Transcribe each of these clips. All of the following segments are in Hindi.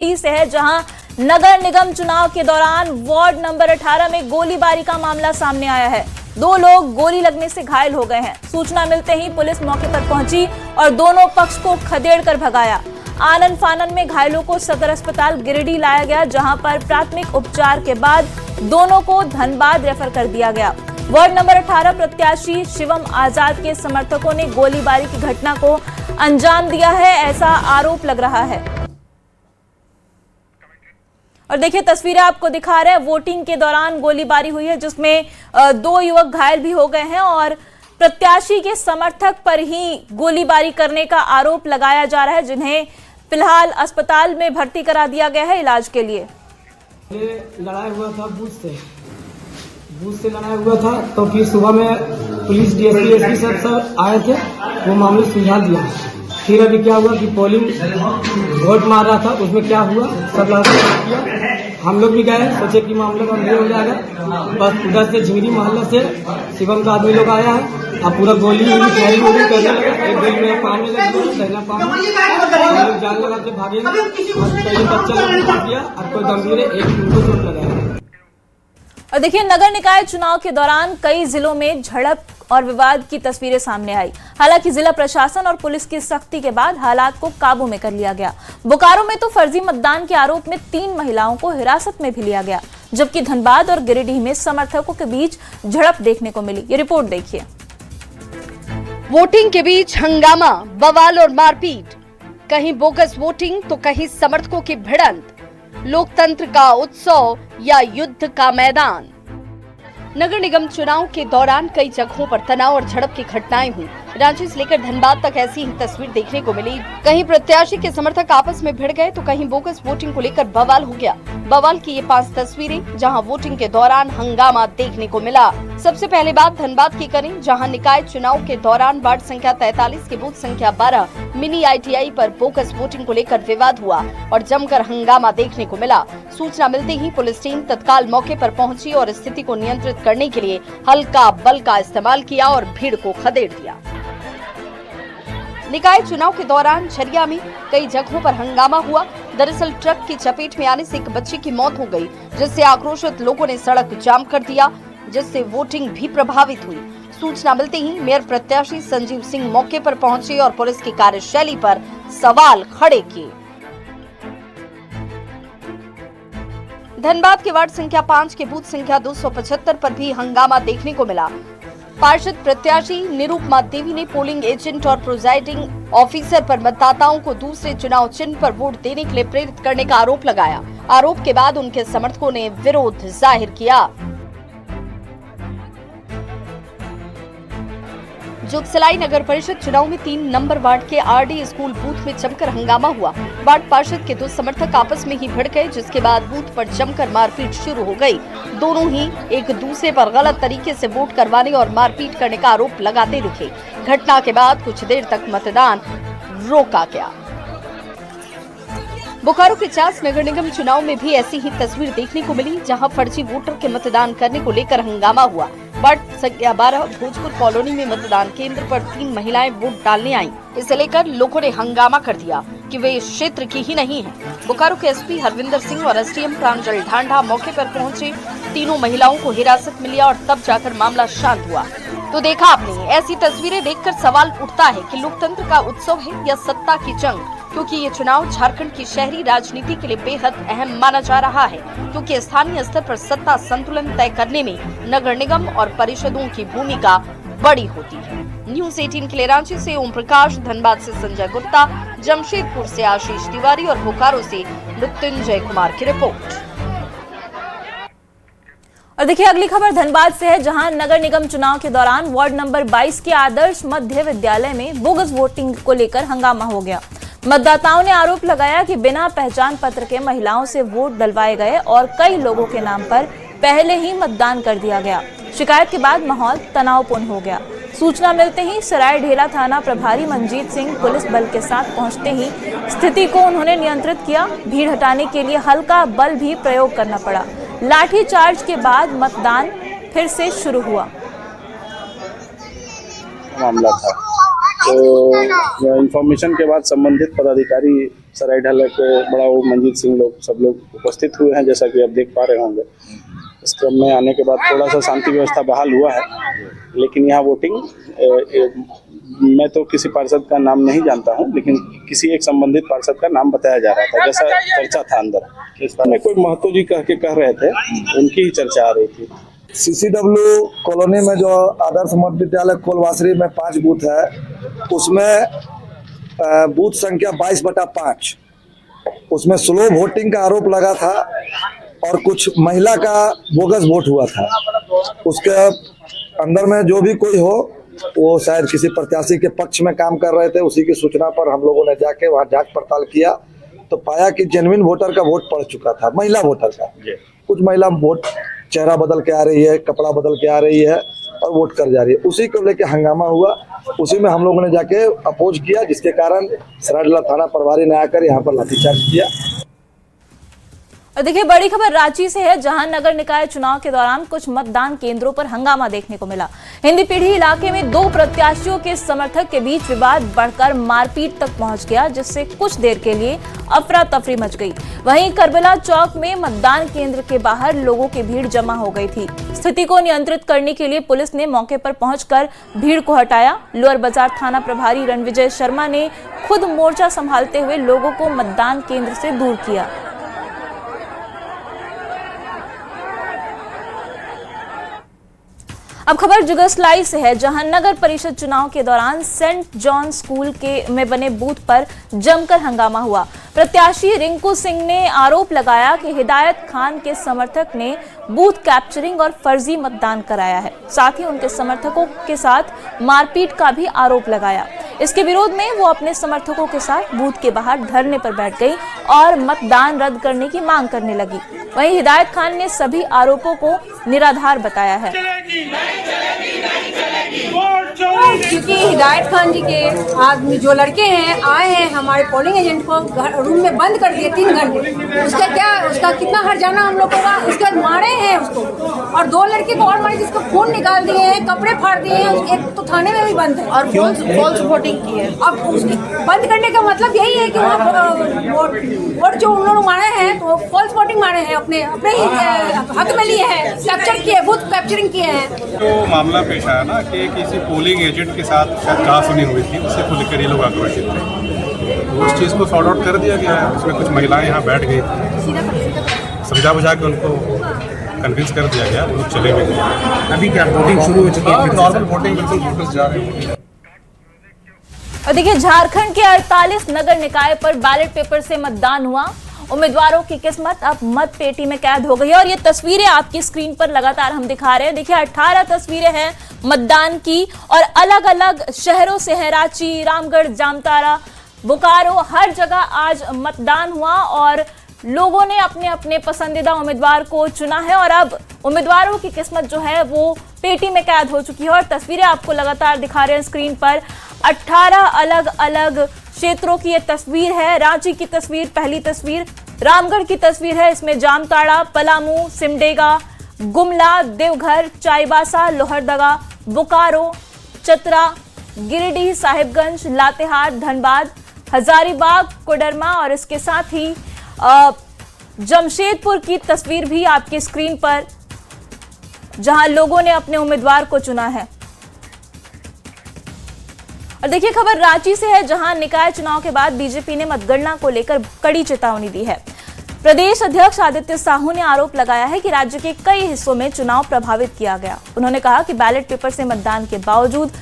से है, जहां नगर निगम चुनाव के दौरान वार्ड नंबर 18 में गोलीबारी का मामला सामने आया है। 2 लोग गोली लगने से घायल हो गए हैं। सूचना मिलते ही पुलिस मौके पर पहुंची और दोनों पक्ष को खदेड़कर भगाया। आनन फानन में घायलों को सदर अस्पताल गिरिडीह लाया गया, जहां पर प्राथमिक उपचार के बाद दोनों को धनबाद रेफर कर दिया गया। वार्ड नंबर 18 प्रत्याशी शिवम आजाद के समर्थकों ने गोलीबारी की घटना को अंजाम दिया है, ऐसा आरोप लग रहा है। और देखिए तस्वीरें आपको दिखा रहे हैं, वोटिंग के दौरान गोलीबारी हुई है, जिसमें 2 युवक घायल भी हो गए हैं और प्रत्याशी के समर्थक पर ही गोलीबारी करने का आरोप लगाया जा रहा है, जिन्हें फिलहाल अस्पताल में भर्ती करा दिया गया है इलाज के लिए। लड़ाई हुआ था बूथ से लड़ाई हुआ था, तो फिर सुबह में पुलिस डीएसपी एसपी सब आए थे, वो मामले सुलझा दिया। फिर अभी क्या हुआ कि पोलिंग वोट मार रहा था, उसमें क्या हुआ सब लड़का किया। हम लोग भी गए, सोचे कि मामला गंभीर हो जाएगा। बस उधर से झिंगरी मोहल्ला से शिवम का आदमी लोग आया है, अब पूरा गोली करने लगा। एक गोली में पाँव में लग गया, पहला पाँव में जान लगा के भागे। कई बच्चा लोग भाग गया, अब कोई गंभीर है, एक उनको चोट लगा है। और देखिए नगर निकाय चुनाव के दौरान कई जिलों में झड़प और विवाद की तस्वीरें सामने आई। हालांकि जिला प्रशासन और पुलिस की सख्ती के बाद हालात को काबू में कर लिया गया। बोकारो में तो फर्जी मतदान के आरोप में 3 महिलाओं को हिरासत में भी लिया गया, जबकि धनबाद और गिरिडीह में समर्थकों के बीच झड़प देखने को मिली। ये रिपोर्ट देखिए। वोटिंग के बीच हंगामा, बवाल और मारपीट, कहीं बोगस वोटिंग तो कहीं समर्थकों की भिड़ंत। लोकतंत्र का उत्सव या युद्ध का मैदान। नगर निगम चुनाव के दौरान कई जगहों पर तनाव और झड़प की घटनाएं हुई। रांची से लेकर धनबाद तक ऐसी ही तस्वीर देखने को मिली। कहीं प्रत्याशी के समर्थक आपस में भिड़ गए तो कहीं बोगस वोटिंग को लेकर बवाल हो गया। बवाल की ये 5 तस्वीरें जहां वोटिंग के दौरान हंगामा देखने को मिला। सबसे पहले बात धनबाद की करें, जहां निकाय चुनाव के दौरान वार्ड संख्या 43 के बूथ संख्या 12 मिनी ITI पर बोगस वोटिंग को लेकर विवाद हुआ और जमकर हंगामा देखने को मिला। सूचना मिलते ही पुलिस टीम तत्काल मौके पर पहुंची और स्थिति को नियंत्रित करने के लिए हल्का बल का इस्तेमाल किया और भीड़ को खदेड़ दिया। निकाय चुनाव के दौरान झरिया में कई जगहों पर हंगामा हुआ। दरअसल ट्रक की चपेट में आने से एक बच्चे की मौत हो गई, जिससे आक्रोशित लोगों ने सड़क जाम कर दिया, जिससे वोटिंग भी प्रभावित हुई। सूचना मिलते ही मेयर प्रत्याशी संजीव सिंह मौके पर पहुंचे और पुलिस की कार्यशैली पर सवाल खड़े किए। धनबाद के वार्ड संख्या 5 के बूथ संख्या 275 पर भी हंगामा देखने को मिला। पार्षद प्रत्याशी निरूपमा देवी ने पोलिंग एजेंट और प्रिजाइडिंग ऑफिसर पर मतदाताओं को दूसरे चुनाव चिन्ह पर वोट देने के लिए प्रेरित करने का आरोप लगाया। आरोप के बाद उनके समर्थकों ने विरोध जाहिर किया। जोगसलाई नगर परिषद चुनाव में 3 नंबर वार्ड के RD स्कूल बूथ में जमकर हंगामा हुआ। वार्ड पार्षद के 2 समर्थक आपस में ही भिड़ गए, जिसके बाद बूथ पर जमकर मारपीट शुरू हो गई। दोनों ही एक दूसरे पर गलत तरीके से वोट करवाने और मारपीट करने का आरोप लगाते दिखे। घटना के बाद कुछ देर तक मतदान रोका गया। बोकारो के चास नगर निगम चुनाव में भी ऐसी ही तस्वीर देखने को मिली, जहां फर्जी वोटर के मतदान करने को लेकर हंगामा हुआ। वार्ड संख्या 12 भोजपुर कॉलोनी में मतदान केंद्र पर 3 महिलाएं वोट डालने आईं। इसे लेकर लोगों ने हंगामा कर दिया कि वे इस क्षेत्र की ही नहीं हैं। बोकारो के SP हरविंदर सिंह और SDM प्रांजल ढांढा मौके पर पहुंचे, तीनों महिलाओं को हिरासत में लिया और तब जाकर मामला शांत हुआ। तो देखा आपने, ऐसी तस्वीरें देखकर सवाल उठता है कि लोकतंत्र का उत्सव है या सत्ता की जंग, क्योंकि ये चुनाव झारखंड की शहरी राजनीति के लिए बेहद अहम माना जा रहा है, क्योंकि स्थानीय स्तर पर सत्ता संतुलन तय करने में नगर निगम और परिषदों की भूमिका बड़ी होती है। न्यूज़ 18 के लिए रांची से ओम प्रकाश, धनबाद से संजय गुप्ता, जमशेदपुर से आशीष तिवारी और बोकारो से मृत्युंजय कुमार की रिपोर्ट। और देखिए अगली खबर धनबाद से है, जहां नगर निगम चुनाव के दौरान वार्ड नंबर 22 के आदर्श मध्य विद्यालय में बोगस वोटिंग को लेकर हंगामा हो गया। मतदाताओं ने आरोप लगाया कि बिना पहचान पत्र के महिलाओं से वोट डलवाए गए और कई लोगों के नाम पर पहले ही मतदान कर दिया गया। शिकायत के बाद माहौल तनावपूर्ण हो गया। सूचना मिलते ही सरायढेला थाना प्रभारी मंजीत सिंह पुलिस बल के साथ पहुंचते ही स्थिति को उन्होंने नियंत्रित किया। भीड़ हटाने के लिए हल्का बल भी प्रयोग करना पड़ा। लाठीचार्ज के बाद मतदान फिर से शुरू हुआ। मामला था तो इंफॉर्मेशन के बाद संबंधित पदाधिकारी सराय ढाला के बड़ा वो मंजीत सिंह लोग सब लोग उपस्थित हुए हैं, जैसा कि आप देख पा रहे होंगे। इस क्रम में आने के बाद थोड़ा सा शांति व्यवस्था बहाल हुआ है, लेकिन यहाँ वोटिंग मैं तो किसी पार्षद का नाम नहीं जानता हूँ, लेकिन किसी एक संबंधित पार्षद का नाम बताया जा रहा था, जैसा चर्चा था अंदर। इस बारे में कोई महतो जी कह रहे थे, उनकी ही चर्चा आ रही थी। CCW कॉलोनी में जो आदर्श मध्य विद्यालय कोलवासरी में 5 बूथ है, उसमें बूथ संख्या 22/5, उसमें स्लो वोटिंग का आरोप लगा था और कुछ महिला का बोगस वोट हुआ था। उसके अंदर में जो भी कोई हो, वो शायद किसी प्रत्याशी के पक्ष में काम कर रहे थे। उसी की सूचना पर हम लोगों ने जाके वहाँ जांच पड़ताल किया तो पाया कि जेन्युइन वोटर का वोट पड़ चुका था, महिला वोटर का। कुछ महिला वोट चेहरा बदल के आ रही है, कपड़ा बदल के आ रही है और वोट कर जा रही है। उसी को लेके हंगामा हुआ, उसी में हम लोगों ने जाके अपोज किया, जिसके कारण सराय ढाला थाना प्रभारी ने आकर यहाँ पर लाठीचार्ज किया। और देखिए बड़ी खबर रांची से है, जहां नगर निकाय चुनाव के दौरान कुछ मतदान केंद्रों पर हंगामा देखने को मिला। हिंदी पीढ़ी इलाके में 2 प्रत्याशियों के समर्थक के बीच विवाद बढ़कर मारपीट तक पहुंच गया, जिससे कुछ देर के लिए अफरा तफरी मच गई। वहीं करबला चौक में मतदान केंद्र के बाहर लोगों की भीड़ जमा हो गई थी। स्थिति को नियंत्रित करने के लिए पुलिस ने मौके पर पहुंचकर भीड़ को हटाया। लोअर बाजार थाना प्रभारी रणविजय शर्मा ने खुद मोर्चा संभालते हुए लोगों को मतदान केंद्र से दूर किया। अब खबर जुगसलाई से है, जहां नगर परिषद चुनाव के दौरान सेंट जॉन स्कूल में बने बूथ पर जमकर हंगामा हुआ। प्रत्याशी रिंकू सिंह ने आरोप लगाया कि हिदायत खान के समर्थक ने बूथ कैप्चरिंग और फर्जी मतदान कराया है। साथ ही उनके समर्थकों के साथ मारपीट का भी आरोप लगाया। इसके विरोध में वो अपने समर्थकों के साथ बूथ के बाहर धरने पर बैठ गई और मतदान रद्द करने की मांग करने लगी। वहीं हिदायत खान ने सभी आरोपों को निराधार बताया है। क्योंकि हिदायत खान जी के आदमी जो लड़के हैं आए हैं हमारे पोलिंग एजेंट को रूम में बंद कर दिए 3 घंटे। उसका कितना हर्जाना हम लोग होगा। उसके बाद मारे हैं उसको और 2 लड़के को और मारे, जिसको खून निकाल दिए हैं, कपड़े फाड़ दिए हैं। एक तो थाने में भी बंद है और फॉल्स वोटिंग की है। अब उसकी बंद करने का मतलब यही है कि वहाँ वोट जो उन लोगों मारे हैं तो फॉल्स वोटिंग मारे हैं, अपने ही हक में लिए हैं, कैप्चर किए, बूथ कैप्चरिंग किए हैं। तो मामला पेश आया ना कि किसी पोलिंग एजेंट के साथ शायद कहा सुनी हुई थी, उसे को लेकर ये लोग आक्रोशित थे। तो उस चीज़ को सॉर्ट आउट कर दिया गया है। उसमें कुछ महिलाएं यहाँ बैठ गई थी, समझा बुझा के उनको कन्विंस कर दिया गया, लोग चले भी गए। अभी क्या वोटिंग शुरू हो चुकी है? नॉर्मल वोटिंग बिल्कुल वापस जा रही है। और देखिए झारखंड के 48 नगर निकाय पर बैलेट पेपर से मतदान हुआ। उम्मीदवारों की किस्मत अब मत पेटी में कैद हो गई है और ये तस्वीरें आपकी स्क्रीन पर लगातार हम दिखा रहे हैं। देखिए 18 तस्वीरें हैं मतदान की और अलग अलग शहरों से हैं। रांची, रामगढ़, जामताड़ा, बोकारो, हर जगह आज मतदान हुआ और लोगों ने अपने अपने पसंदीदा उम्मीदवार को चुना है और अब उम्मीदवारों की किस्मत जो है वो पेटी में कैद हो चुकी है। और तस्वीरें आपको लगातार दिखा रहे हैं स्क्रीन पर। 18 अलग अलग क्षेत्रों की ये तस्वीर है। रांची की तस्वीर, पहली तस्वीर, रामगढ़ की तस्वीर है, इसमें जामताड़ा, पलामू, सिमडेगा, गुमला, देवघर, चाईबासा, लोहरदगा, बोकारो, चतरा, गिरिडीह, साहिबगंज, लातेहार, धनबाद, हजारीबाग, कोडरमा और इसके साथ ही जमशेदपुर की तस्वीर भी आपकी स्क्रीन पर, जहां लोगों ने अपने उम्मीदवार को चुना है। और देखिए खबर रांची से है, जहां निकाय चुनाव के बाद बीजेपी ने मतगणना को लेकर कड़ी चेतावनी दी है। प्रदेश अध्यक्ष आदित्य साहू ने आरोप लगाया है कि राज्य के कई हिस्सों में चुनाव प्रभावित किया गया। उन्होंने कहा कि बैलेट पेपर से मतदान के बावजूद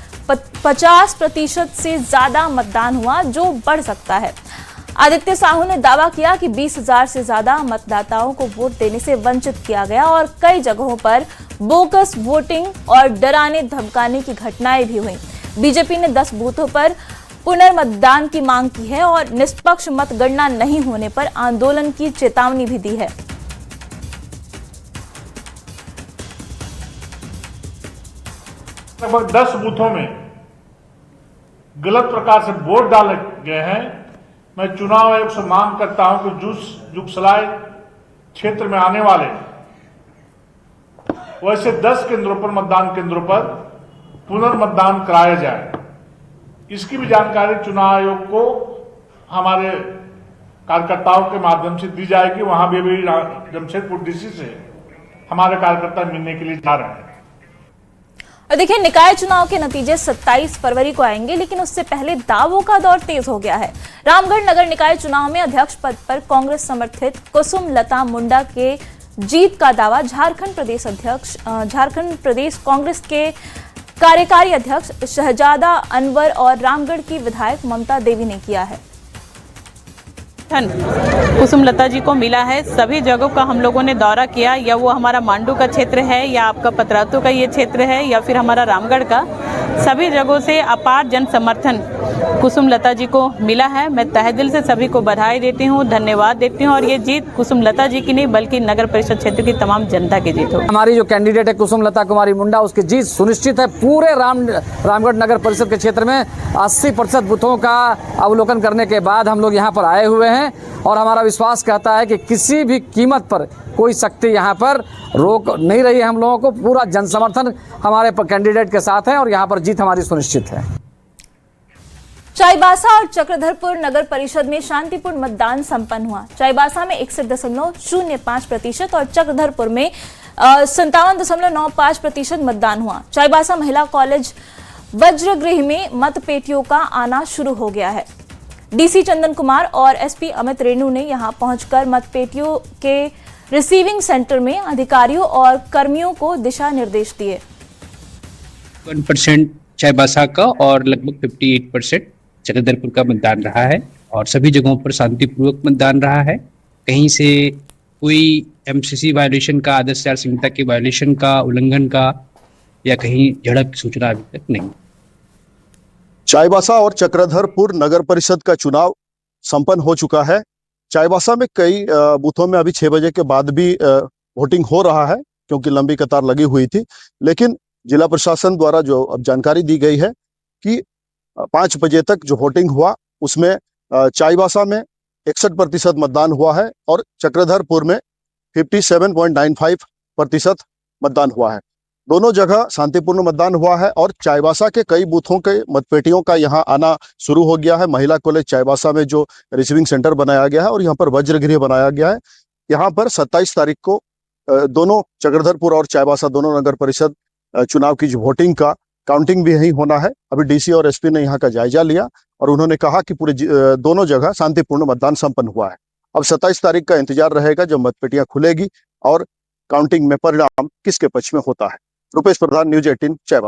50% से ज्यादा मतदान हुआ, जो बढ़ सकता है। आदित्य साहू ने दावा किया कि 20,000 से ज्यादा मतदाताओं को वोट देने से वंचित किया गया और कई जगहों पर बोगस वोटिंग और डराने धमकाने की घटनाएं भी हुई। बीजेपी ने 10 बूथों पर पुनर्मतदान की मांग की है और निष्पक्ष मतगणना नहीं होने पर आंदोलन की चेतावनी भी दी है। लगभग 10 बूथों में गलत प्रकार से वोट डाले गए हैं। मैं चुनाव आयोग से मांग करता हूं कि जुगसलाई क्षेत्र में आने वाले वैसे 10 केंद्रों पर, मतदान केंद्रों पर पुनर्मतदान कराया जाए। इसकी भी जानकारी चुनाव आयोग को हमारे कार्यकर्ताओं के माध्यम से दी जाएगी। वहां भी अभी जमशेदपुर डीसी से हमारे कार्यकर्ता मिलने के लिए जा रहे हैं। और देखिए, निकाय चुनाव के नतीजे 27 फरवरी को आएंगे, लेकिन उससे पहले दावों का दौर तेज हो गया है। रामगढ़ नगर निकाय चुनाव में अध्यक्ष पद पर कांग्रेस समर्थित कुसुम लता मुंडा के जीत का दावा झारखंड प्रदेश कांग्रेस के कार्यकारी अध्यक्ष शहजादा अनवर और रामगढ़ की विधायक ममता देवी ने किया है। कुसुम लता जी को मिला है। सभी जगहों का हम लोगों ने दौरा किया, या वो हमारा मांडू का क्षेत्र है, या आपका पतरातू का ये क्षेत्र है, या फिर हमारा रामगढ़ का, सभी जगहों से अपार जन समर्थन कुसुम लता जी को मिला है। मैं तहे दिल से सभी को बधाई देती हूँ, धन्यवाद देती हूँ। और ये जीत कुसुम लता जी की नहीं बल्कि नगर परिषद क्षेत्र की तमाम जनता की जीत हो। हमारी जो कैंडिडेट है कुसुम लता कुमारी मुंडा, उसकी जीत सुनिश्चित है। पूरे रामगढ़ नगर परिषद के क्षेत्र में 80% बूथों का अवलोकन करने के बाद हम लोग यहाँ पर आए हुए हैं, और हमारा विश्वास कहता है कि किसी भी कीमत पर कोई शक्ति यहाँ पर रोक नहीं रही है हम लोगों को। पूरा जन समर्थन हमारे कैंडिडेट के साथ है और यहाँ पर जीत हमारी सुनिश्चित है। चाईबासा और चक्रधरपुर नगर परिषद में शांतिपूर्ण मतदान संपन्न हुआ। चाईबासा में 61.05% और चक्रधरपुर में 57.95% मतदान हुआ। चाईबासा महिला कॉलेज वज्रगृह में मतपेटियों का आना शुरू हो गया है। डीसी चंदन कुमार और एसपी अमित रेणु ने यहां पहुंचकर मतपेटियों के रिसीविंग सेंटर में अधिकारियों और कर्मियों को दिशा निर्देश दिए। 1% चाईबासा का और लगभग 58% चक्रधरपुर का मतदान रहा है, और सभी जगहों पर शांतिपूर्वक मतदान रहा है। कहीं से कोई एमसीसी वायोलेशन का, आदर्श आचार संहिता के वायोलेशन का, उल्लंघन का या कहीं झड़प की सूचना अभी तक नहीं। चाईबासा और चक्रधरपुर नगर परिषद का चुनाव संपन्न हो चुका है। चाईबासा में कई बूथों में अभी 6 बजे के बाद भी वोटिंग हो रहा है, क्योंकि लंबी कतार लगी हुई थी। लेकिन जिला प्रशासन द्वारा जो अब जानकारी दी गई है कि 5 बजे तक जो वोटिंग हुआ उसमें चाईबासा में 61% मतदान हुआ है और चक्रधरपुर में 57.95% मतदान हुआ है। दोनों जगह शांतिपूर्ण मतदान हुआ है और चाईबासा के कई बूथों के मतपेटियों का यहाँ आना शुरू हो गया है। महिला कॉलेज चाईबासा में जो रिसीविंग सेंटर बनाया गया है और यहाँ पर वज्रगृह बनाया गया है, यहाँ पर 27 तारीख को दोनों चक्रधरपुर और चाईबासा दोनों नगर परिषद चुनाव की जो वोटिंग का काउंटिंग भी यही होना है। अभी डीसी और एसपी ने यहाँ का जायजा लिया और उन्होंने कहा कि पूरे दोनों जगह शांतिपूर्ण मतदान संपन्न हुआ है। अब 27 तारीख का इंतजार रहेगा जब मतपेटियां खुलेगी और काउंटिंग में परिणाम किसके पक्ष में होता है। रुपेश प्रधान, न्यूज 18 चाईबासा।